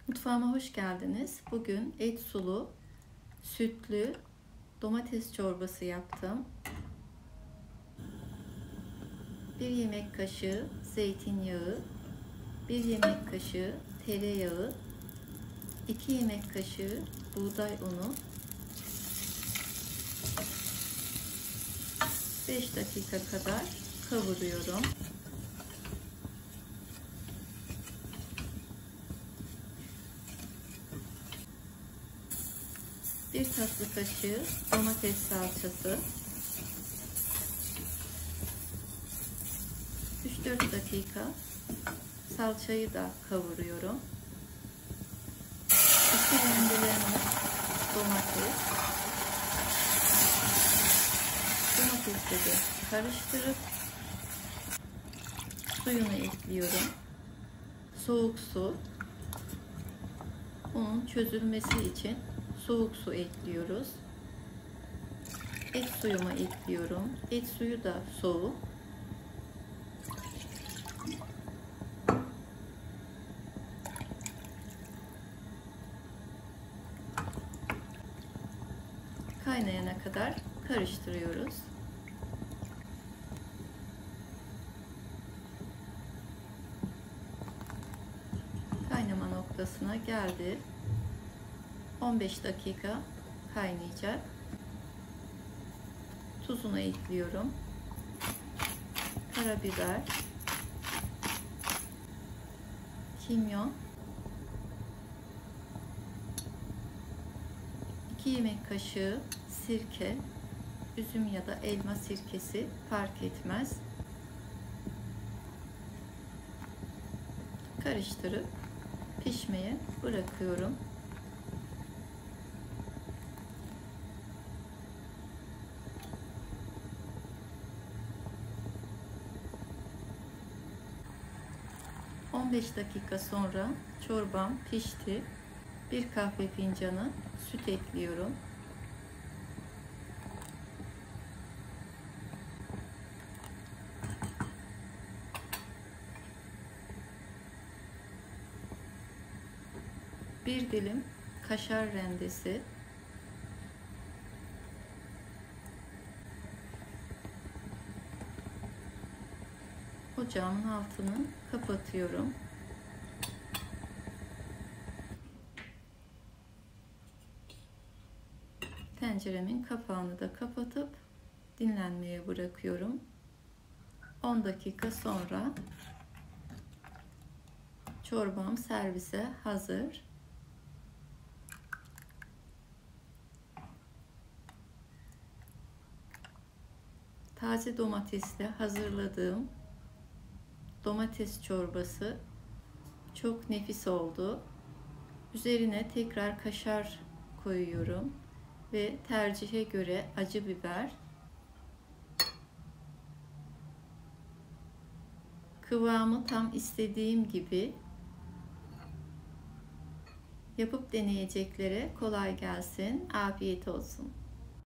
Mutfağıma hoş geldiniz. Bugün et sulu, sütlü domates çorbası yaptım. 1 yemek kaşığı zeytinyağı, 1 yemek kaşığı tereyağı, 2 yemek kaşığı buğday unu, 5 dakika kadar kavuruyorum. Bir tatlı kaşığı domates salçası, 3-4 dakika salçayı da kavuruyorum. 2 rendelenmiş domatesleri karıştırıp suyunu ekliyorum. Soğuk su, onun çözülmesi için soğuk su ekliyoruz. Et suyumu ekliyorum. Et suyu da soğuk. Kaynayana kadar karıştırıyoruz. Kaynama noktasına geldi. 15 dakika kaynayacak. Tuzunu ekliyorum. Karabiber, kimyon, 2 yemek kaşığı sirke, üzüm ya da elma sirkesi fark etmez. Karıştırıp pişmeye bırakıyorum. ...15 dakika sonra çorbam pişti. 1 kahve fincanı süt ekliyorum. Bir dilim kaşar rendesi. Ocağımın altını kapatıyorum. Tenceremin kapağını da kapatıp dinlenmeye bırakıyorum. 10 dakika sonra çorbam servise hazır. Taze domatesle hazırladığım domates çorbası çok nefis oldu. Üzerine tekrar kaşar koyuyorum ve tercihe göre acı biber. Kıvamı tam istediğim gibi. Yapıp deneyeceklere kolay gelsin. Afiyet olsun.